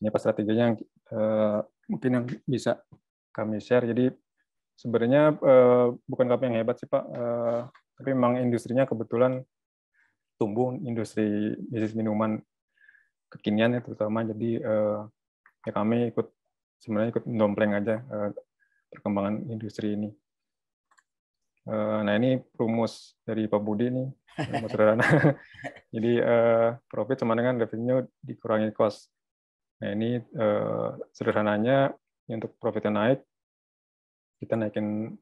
Ini apa strateginya yang mungkin yang bisa kami share. Jadi sebenarnya bukan kami yang hebat sih Pak, tapi memang industrinya kebetulan tumbuh, industri bisnis minuman kekinian ya terutama. Jadi ya kami sebenarnya ikut mendompleng aja perkembangan industri ini. Nah ini rumus dari Pak Budi nih, rumus sederhana. Jadi profit sama dengan revenue dikurangi cost. Nah ini sederhananya untuk profitnya naik, kita naikin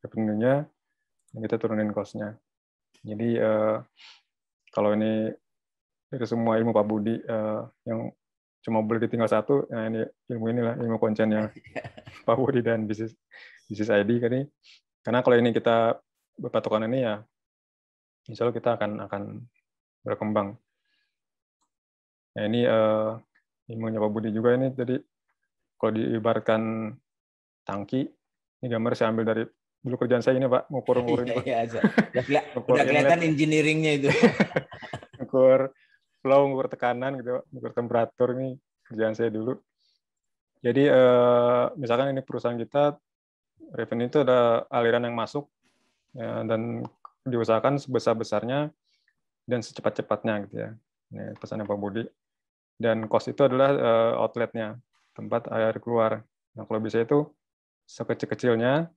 revenue-nya, dan kita turunin cost-nya. Jadi kalau ini dari semua ilmu Pak Budi yang cuma boleh ditinggal satu, nah ini ilmu kuncinya Pak Budi dan bisnis ID kan ini. Karena kalau ini kita berpatokan ini ya, insya Allah kita akan berkembang. Nah ini ilmunya Pak Budi juga ini. Jadi kalau diibaratkan tangki, ini gambar saya ambil dari dulu kerjaan saya ini Pak, ngukur-ngukurin Pak. Udah kelihatan engineering-nya itu. Ngukur flow, ngukur tekanan gitu, ngukur temperatur, ini kerjaan saya dulu. Jadi misalkan ini perusahaan kita revenue itu ada aliran yang masuk ya, dan diusahakan sebesar-besarnya dan secepat-cepatnya gitu ya. Ini pesannya Pak Budi. Dan cost itu adalah outletnya, tempat air keluar. Nah kalau bisa itu sekecil-kecilnya,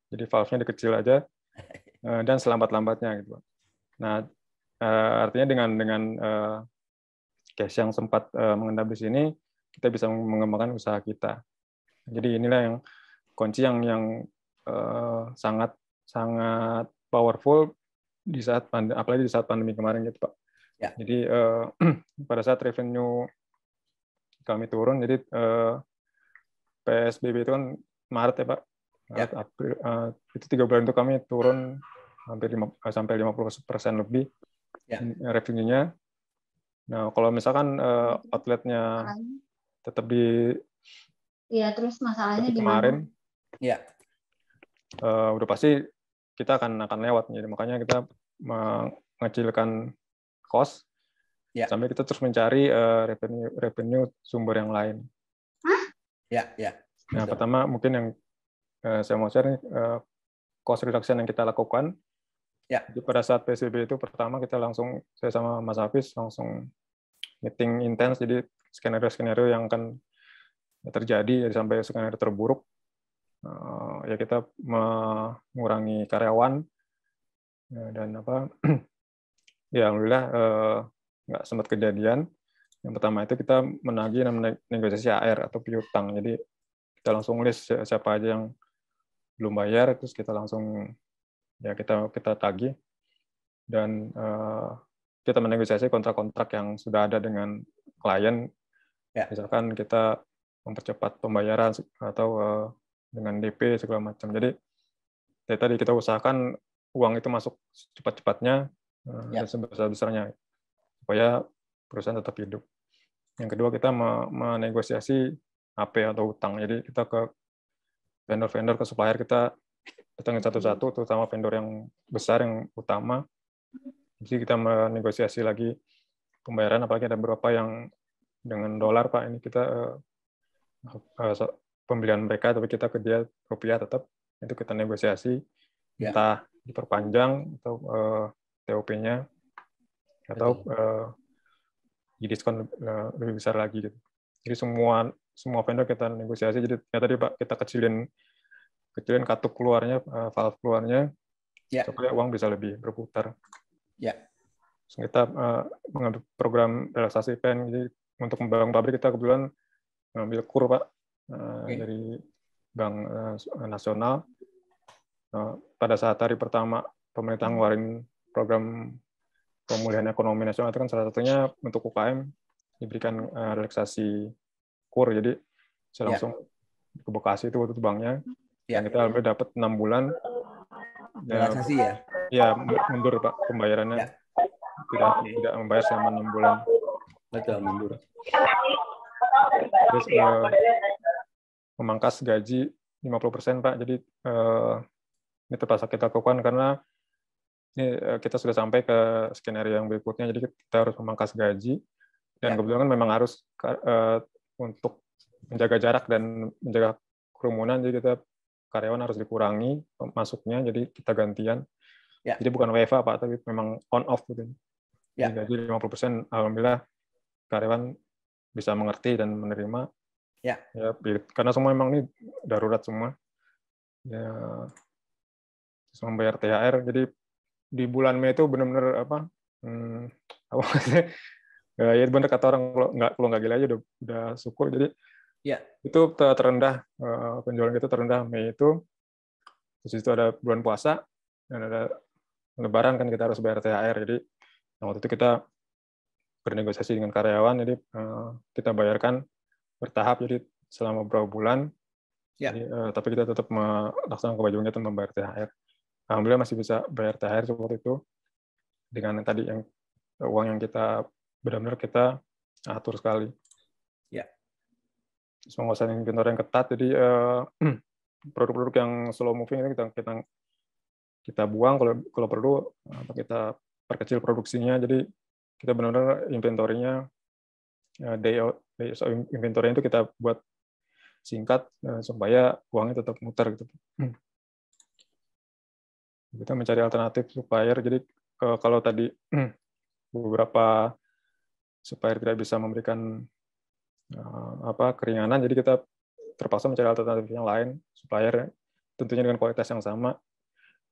jadi valve-nya dikecil aja dan selambat-lambatnya gitu. Nah artinya dengan cash yang sempat mengendap di sini, kita bisa mengembangkan usaha kita. Jadi inilah yang kunci yang sangat sangat powerful di saat apalagi di saat pandemi kemarin gitu Pak. Ya. Jadi pada saat revenue kami turun, jadi PSBB itu kan Maret ya Pak, Maret, ya. April, itu 3 bulan itu kami turun hampir sampai 50% lebih ya. Revenue-nya. Nah kalau misalkan outletnya tetap di ya, terus masalahnya di kemarin ya udah pasti kita akan lewat. Jadi makanya kita mengecilkan cost ya. Sampai kita terus mencari revenue sumber yang lain. Ya. Nah, pertama mungkin yang saya mau share cost reduction yang kita lakukan. Ya. Jadi pada saat PSBB itu pertama kita saya sama Mas Hafiz langsung meeting intens, jadi skenario-skenario yang akan terjadi sampai skenario terburuk. Ya kita mengurangi karyawan dan ya alhamdulillah nggak sempat kejadian. Yang pertama itu kita menagih dan negosiasi AR atau piutang. Jadi kita langsung list siapa aja yang belum bayar, terus kita langsung ya kita tagih dan kita menegosiasi kontrak-kontrak yang sudah ada dengan klien. Ya. Misalkan kita mempercepat pembayaran atau dengan DP segala macam. Jadi tadi kita usahakan uang itu masuk cepat-cepatnya dan sebesar-besarnya supaya perusahaan tetap hidup. Yang kedua kita menegosiasi AP atau utang. Jadi kita ke vendor-vendor, ke supplier kita datangin satu-satu, terutama vendor yang besar yang utama. Jadi kita menegosiasi lagi pembayaran, apalagi ada beberapa yang dengan dolar Pak, ini kita pembelian mereka, tapi kita ke dia rupiah tetap, itu kita negosiasi, entah diperpanjang atau TOP-nya atau diskon lebih besar lagi gitu. Jadi semua vendor kita negosiasi. Jadi ya tadi Pak kita kecilin katup keluarnya, valve keluarnya, supaya uang bisa lebih berputar. Terus kita mengambil program relaksasi pen. Jadi untuk membangun pabrik kita kebetulan mengambil KUR Pak dari Bank Nasional. Pada saat hari pertama pemerintah ngeluarin program pemulihan ekonomi nasional, itu kan salah satunya untuk UKM diberikan relaksasi KUR. Jadi saya langsung ke Bekasi itu waktu itu banknya, dan kita alhamdulillah dapat 6 bulan. Relaksasi ya? Ya mundur Pak pembayarannya, tidak membayar selama 6 bulan. Betul, mundur. Terus memangkas gaji 50% Pak. Jadi ini terpaksa kita lakukan karena ini kita sudah sampai ke skenario yang berikutnya. Jadi kita harus memangkas gaji dan kebetulan memang harus untuk menjaga jarak dan menjaga kerumunan, jadi kita karyawan harus dikurangi masuknya, jadi kita gantian. Ya. Jadi bukan WFA Pak, tapi memang on off gitu. Ya. Jadi 50% alhamdulillah karyawan bisa mengerti dan menerima. Ya. Ya, karena semua memang ini darurat semua. Ya, membayar THR. Jadi di bulan Mei itu benar-benar apa ya benar kata orang, kalau nggak gila aja udah syukur. Jadi ya, itu terendah, penjualan kita terendah Mei itu. Terus itu ada bulan puasa dan ada Lebaran, kan kita harus bayar THR. Jadi waktu itu kita bernegosiasi dengan karyawan, jadi kita bayarkan bertahap, jadi selama beberapa bulan. ya. Jadi, tapi kita tetap melaksanakan kewajiban kita membayar THR. Alhamdulillah masih bisa bayar THR seperti itu dengan tadi yang uang yang kita benar-benar kita atur sekali. Ya. Terus penguasaan inventory yang ketat, jadi produk-produk yang slow moving itu kita buang kalau perlu, atau kita perkecil produksinya. Jadi kita benar-benar inventory-nya, days of inventory itu kita buat singkat supaya uangnya tetap muter gitu. Kita mencari alternatif supplier. Jadi kalau tadi beberapa supplier tidak bisa memberikan keringanan, jadi kita terpaksa mencari alternatif yang lain, supplier tentunya dengan kualitas yang sama.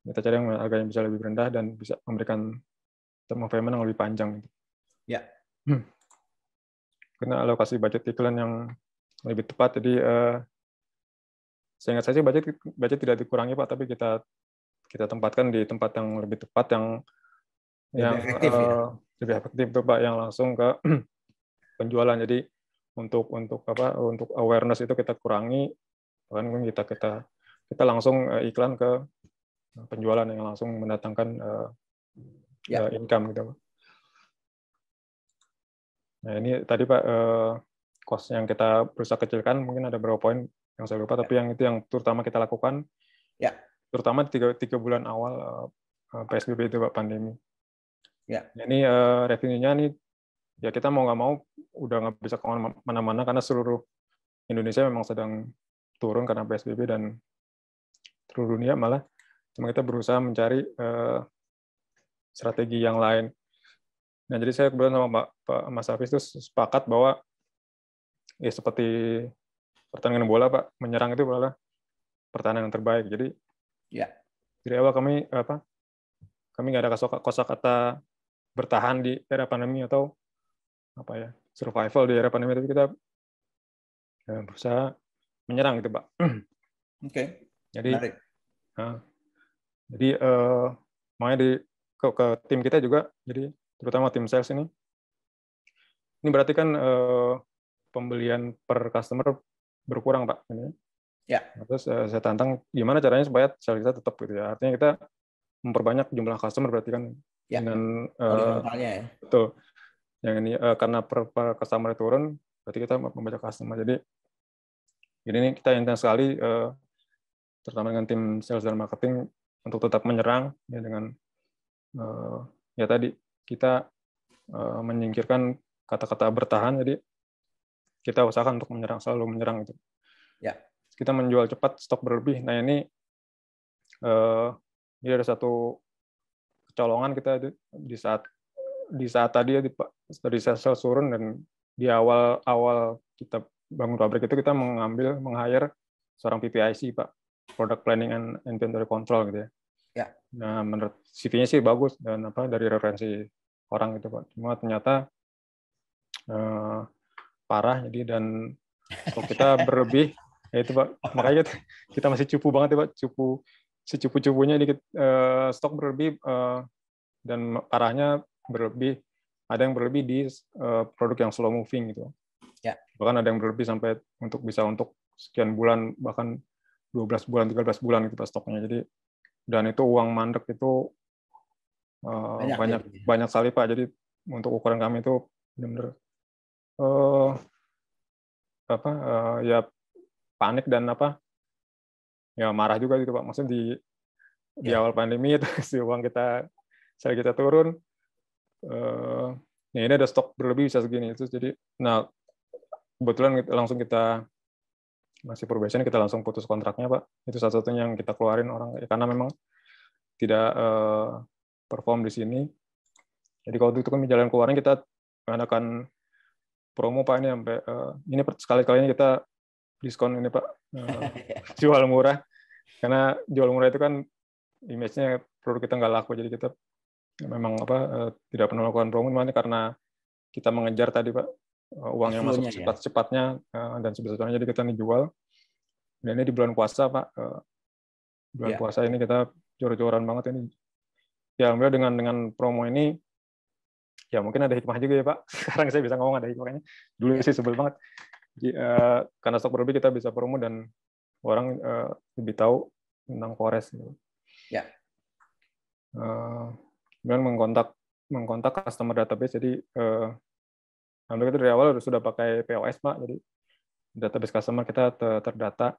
Kita cari yang harganya bisa lebih rendah dan bisa memberikan term of payment yang lebih panjang. Ya. Karena alokasi budget iklan yang lebih tepat, jadi seingat saya budget tidak dikurangi Pak, tapi kita tempatkan di tempat yang lebih tepat, yang efektif, lebih efektif tuh Pak, yang langsung ke penjualan. Jadi untuk awareness itu kita kurangi, kan kita langsung iklan ke penjualan yang langsung mendatangkan income gitu Pak. Nah ini tadi Pak, cost yang kita berusaha kecilkan, mungkin ada beberapa poin yang saya lupa, tapi yang itu yang terutama kita lakukan, terutama 3 bulan awal PSBB itu Pak, pandemi. Ya. Ini revenue-nya nih, ya kita mau nggak mau udah nggak bisa kemana-mana karena seluruh Indonesia memang sedang turun karena PSBB, dan seluruh dunia malah. Cuma kita berusaha mencari strategi yang lain. Nah, jadi saya kebetulan sama Pak Mas Hafiz itu sepakat bahwa ya seperti pertandingan bola Pak, menyerang itu adalah pertahanan yang terbaik. Jadi dari awal kami nggak ada kosakata bertahan di era pandemi atau survival di era pandemi, tapi kita berusaha menyerang gitu Pak. Oke. Jadi makanya ke tim kita juga, jadi terutama tim sales ini berarti kan pembelian per customer berkurang Pak. Ya. Terus saya tantang gimana caranya supaya sales kita tetap gitu ya. Artinya kita memperbanyak jumlah customer, berarti kan dengan horizontalnya betul. Yang ini karena per customer turun, berarti kita membanyak customer. Jadi ini kita intens sekali, terutama dengan tim sales dan marketing, untuk tetap menyerang ya, dengan ya tadi kita menyingkirkan kata-kata bertahan. Jadi kita usahakan untuk menyerang, selalu menyerang itu. Ya. Kita menjual cepat, stok berlebih. Nah ini ada satu kecolongan kita di saat tadi ya, dari sales turun, dan di awal kita bangun pabrik itu kita meng-hire seorang PPIC Pak, Product Planning and Inventory Control gitu ya. Ya. Nah menurut CV-nya sih bagus, dan dari referensi orang itu Pak. Cuma ternyata parah, jadi dan kalau kita berlebih ya itu Pak, makanya kita masih cupu banget ya Pak, secupu-cupunya dikit, stok berlebih, dan parahnya berlebih, ada yang berlebih di produk yang slow moving gitu. Ya. Bahkan ada yang berlebih sampai untuk sekian bulan, bahkan 12 bulan, 13 bulan gitu Pak stoknya. Jadi dan itu uang mandek itu banyak sekali Pak. Jadi untuk ukuran kami itu benar-benar ya panik dan ya marah juga gitu Pak. Maksudnya di awal pandemi itu si uang kita turun, ya ini ada stok berlebih bisa segini itu. Jadi kebetulan langsung kita masih probation, kita langsung putus kontraknya Pak. Itu satu-satunya yang kita keluarin orang karena memang tidak perform di sini. Jadi kalau itu kan jalan keluarin kita mengadakan promo Pak, ini sampai ini sekali-kalinya kita diskon ini Pak, jual murah, karena jual murah itu kan image-nya produk kita nggak laku, jadi kita memang tidak pernah melakukan promo, makanya karena kita mengejar tadi Pak uang yang masuk cepat-cepatnya dan sebesar-besarnya, jadi kita nih jual. Dan ini di bulan puasa Pak, bulan puasa ini kita jor-joran banget ini. Ya alhamdulillah dengan promo ini, ya mungkin ada hikmah juga ya Pak. Sekarang saya bisa ngomong ada hikmahnya. Dulu sih sebel banget. Jadi, karena stok berlebih kita bisa promo dan orang lebih tahu tentang Forest. Ya. Kemudian mengkontak customer database. Jadi alhamdulillah itu dari awal sudah pakai POS Pak. Jadi database customer kita terdata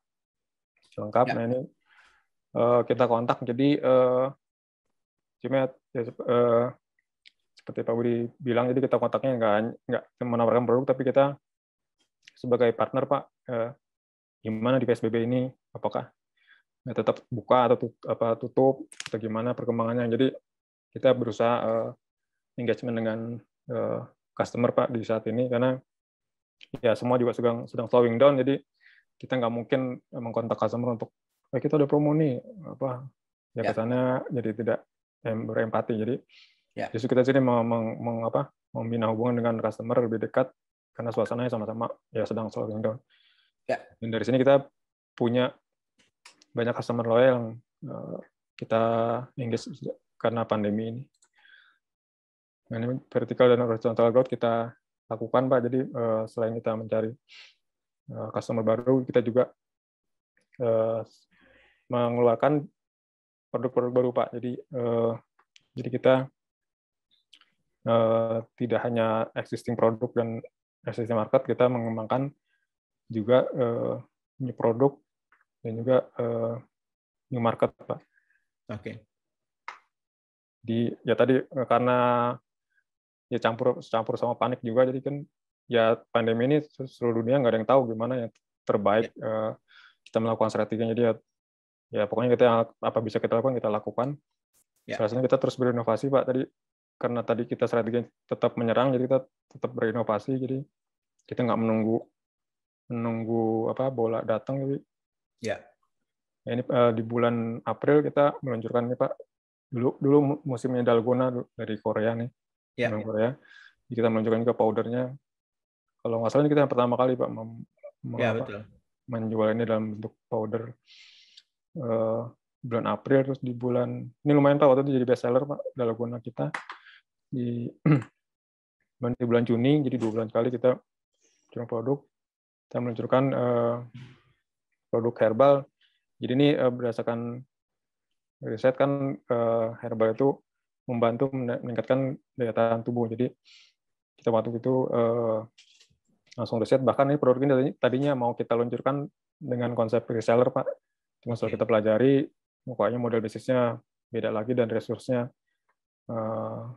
lengkap. Ya. Nah ini kita kontak. Jadi seperti Pak Budi bilang, jadi kita kontaknya nggak menawarkan produk, tapi kita sebagai partner Pak, gimana di PSBB ini, apakah tetap buka atau tutup atau gimana perkembangannya. Jadi kita berusaha engagement dengan customer Pak di saat ini, karena ya semua juga sedang slowing down, jadi kita nggak mungkin mengkontak customer untuk kita udah promo nih ya kesannya jadi tidak berempati. Jadi justru kita sini membina hubungan dengan customer lebih dekat, karena suasananya sama-sama ya sedang slowing down. Dan dari sini kita punya banyak customer loyal yang kita engage karena pandemi ini. Nah, ini vertical dan horizontal growth kita lakukan Pak. Jadi selain kita mencari customer baru, kita juga mengeluarkan produk-produk baru Pak. Jadi kita tidak hanya existing produk dan existing market, kita mengembangkan juga new produk dan juga new market Pak. Oke. Ya tadi karena ya campur sama panik juga, jadi kan ya pandemi ini seluruh dunia nggak ada yang tahu gimana yang terbaik. Kita melakukan strateginya, jadi ya pokoknya kita apa bisa kita lakukan, kita lakukan. Salah satunya kita terus berinovasi Pak. Karena tadi kita strategi tetap menyerang, jadi kita tetap berinovasi. Jadi kita nggak menunggu bola datang. Jadi ini di bulan April kita meluncurkan ini Pak. Dulu musimnya Dalgona dari Korea nih, Korea. Jadi kita meluncurkan juga powdernya. Kalau nggak salah ini kita yang pertama kali Pak betul. Menjual ini dalam bentuk powder. Bulan April, terus di bulan ini lumayan Pak, waktu itu jadi best seller Pak Dalgona kita di bulan Juni. Jadi 2 bulan sekali kita meluncurkan produk. Kita meluncurkan produk herbal. Jadi ini berdasarkan riset kan, herbal itu membantu meningkatkan daya tahan tubuh. Jadi kita waktu itu langsung riset, bahkan ini produk ini tadinya mau kita luncurkan dengan konsep reseller Pak. Cuma setelah kita pelajari, pokoknya model bisnisnya beda lagi dan resource-nya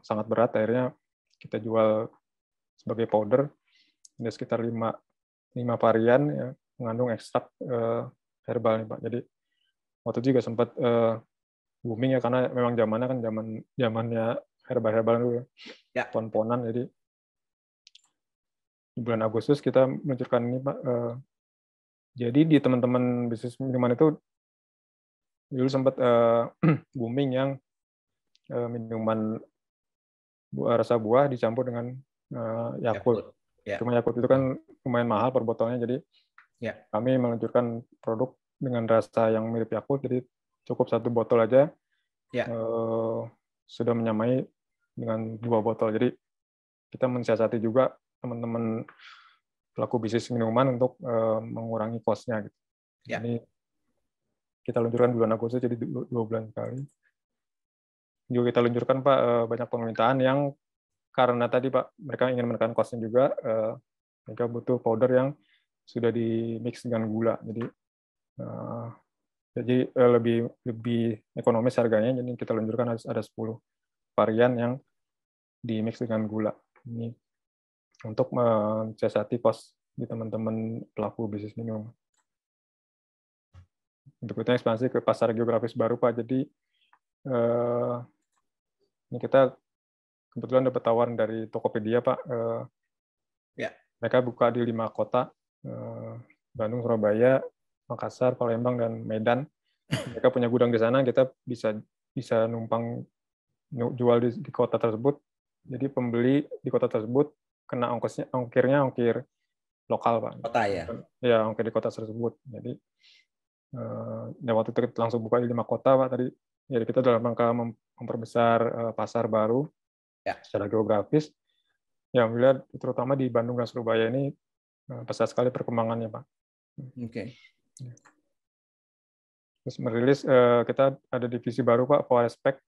sangat berat, akhirnya kita jual sebagai powder. Ada sekitar 5 varian ya, mengandung ekstrak herbal nih Pak. Jadi waktu itu juga sempat booming ya, karena memang zamannya kan zamannya herbal dulu ya. Pon-ponan. Jadi di bulan Agustus kita meluncurkan ini Pak. Jadi di teman-teman bisnis minuman itu dulu sempat booming yang minuman rasa buah dicampur dengan Yakult. Cuma Yakult itu kan lumayan mahal per botolnya, jadi kami meluncurkan produk dengan rasa yang mirip Yakult, jadi cukup 1 botol aja sudah menyamai dengan 2 botol. Jadi kita mensiasati juga teman-teman pelaku bisnis minuman untuk mengurangi cost-nya gitu. Ini kita luncurkan bulan Agustus, jadi 2 bulan sekali. Juga kita luncurkan Pak banyak permintaan yang karena tadi Pak mereka ingin menekan cost-nya juga, mereka butuh powder yang sudah di mix dengan gula. Jadi lebih ekonomis harganya. Jadi kita luncurkan ada 10 varian yang di mix dengan gula. Ini untuk mensiasati cost di teman-teman pelaku bisnis minum. Berikutnya ekspansi ke pasar geografis baru Pak. Jadi ini kita kebetulan dapat tawaran dari Tokopedia Pak. Mereka buka di 5 kota, Bandung, Surabaya, Makassar, Palembang, dan Medan. Mereka punya gudang di sana, kita bisa numpang jual di kota tersebut. Jadi pembeli di kota tersebut kena ongkirnya ongkir lokal Pak. Kota ya? Ya, ongkir di kota tersebut. Jadi waktu itu kita langsung buka di 5 kota Pak tadi. Jadi kita dalam rangka memperbesar pasar baru secara geografis. Yang melihat terutama di Bandung dan Surabaya ini pesat sekali perkembangannya Pak. Oke. Terus merilis kita ada divisi baru Pak, Forest Pack.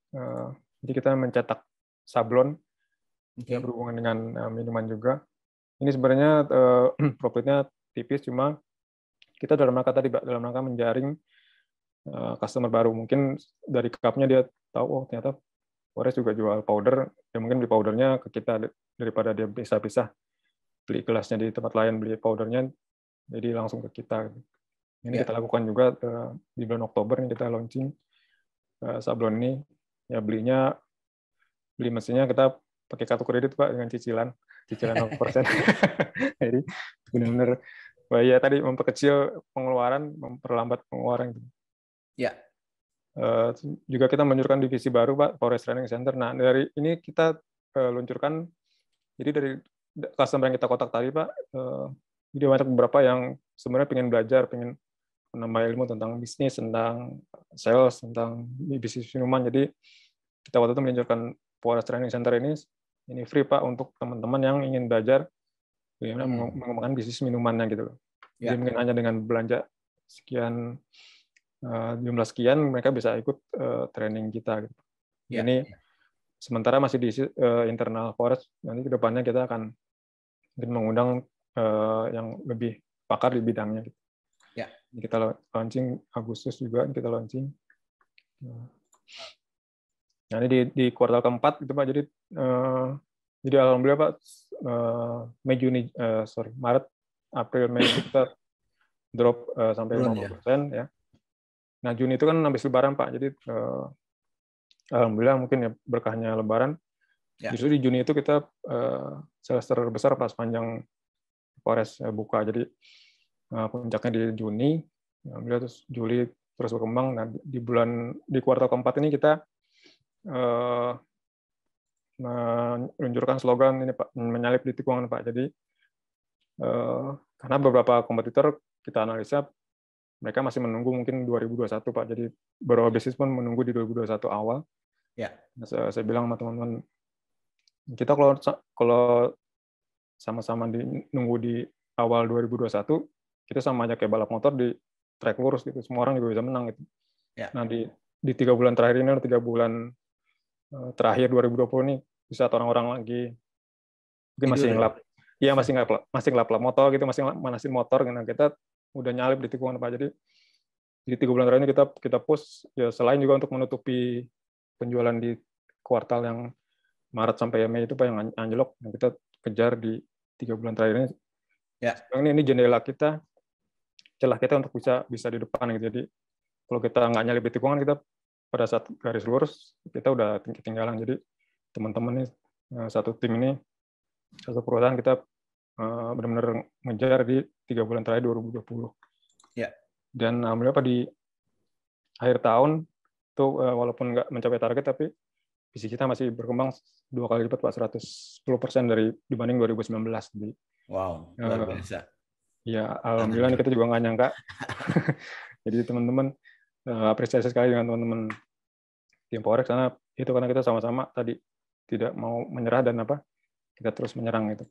Jadi kita mencetak sablon yang berhubungan dengan minuman juga. Ini sebenarnya profitnya tipis, cuma kita dalam rangka tadi Pak, dalam rangka menjaring customer baru. Mungkin dari cupnya dia tahu, oh ternyata Forest juga jual powder, ya mungkin beli powdernya ke kita daripada dia bisa-bisa beli gelasnya di tempat lain, beli powdernya jadi langsung ke kita. Ini kita lakukan juga di bulan Oktober ini kita launching sablon ini. Ya beli mesinnya kita pakai kartu kredit Pak dengan cicilan 0%. Jadi benar-benar ya tadi memperkecil pengeluaran, memperlambat pengeluaran. Ya. Juga kita meluncurkan divisi baru Pak, Forest Training Center. Nah dari ini kita luncurkan, jadi dari customer yang kita kontak tadi Pak, jadi banyak beberapa yang sebenarnya pengen belajar, pengen menambah ilmu tentang bisnis, tentang sales, tentang bisnis minuman. Jadi kita waktu itu meluncurkan Forest Training Center ini free Pak untuk teman-teman yang ingin belajar bagaimana mengembangkan bisnis minumannya gitu. Jadi mungkin hanya dengan belanja sekian jumlah sekian mereka bisa ikut training kita gitu. Ini sementara masih di internal Forest, nanti ke depannya kita akan mungkin mengundang yang lebih pakar di bidangnya gitu. Kita launching Agustus juga kita launching. Nah, ini di kuartal keempat gitu Pak. Jadi alhamdulillah Pak, Maret, April, Mei kita drop sampai 50% ya. Nah, Juni itu kan habis Lebaran Pak, jadi alhamdulillah mungkin ya berkahnya Lebaran. Justru di Juni itu kita sales terbesar Pak sepanjang Forest buka. Jadi puncaknya di Juni, alhamdulillah terus Juli terus berkembang. Nah, di kuartal keempat ini kita meluncurkan slogan ini Pak, menyalip di tikungan Pak. Jadi karena beberapa kompetitor kita analisa mereka masih menunggu mungkin 2021 Pak. Jadi beberapa bisnis pun menunggu di 2021 awal. Nah, saya bilang sama teman-teman, kita kalau sama-sama nunggu di awal 2021, kita sama aja kayak balap motor di trek lurus gitu. Semua orang juga bisa menang gitu. Nah di 3 bulan terakhir ini, 3 bulan terakhir 2020 ini, bisa orang-orang lagi mungkin masih ngelap. Iya masih ngelap motor gitu, masih manasin motor. Nah kita udah nyalip di tikungan Pak. Jadi di 3 bulan terakhir ini kita push ya, selain juga untuk menutupi penjualan di kuartal yang Maret sampai Mei itu Pak yang anjlok, yang kita kejar di 3 bulan terakhir ini. Ini jendela kita, celah kita untuk bisa di depan gitu. Jadi kalau kita nggak nyalip di tikungan, kita pada saat garis lurus kita udah ketinggalan. Jadi teman-teman ini satu tim ini, satu perusahaan kita benar-benar ngejar di 3 bulan terakhir 2020. Dan alhamdulillah Pak di akhir tahun itu walaupun nggak mencapai target, tapi visi kita masih berkembang 2 kali lipat Pak, 110% dibanding 2019. Jadi, wow, luar biasa. Ya alhamdulillah kita juga nggak nyangka. Jadi teman-teman apresiasi sekali dengan teman-teman tim Forex karena kita sama-sama tadi tidak mau menyerah dan kita terus menyerang itu.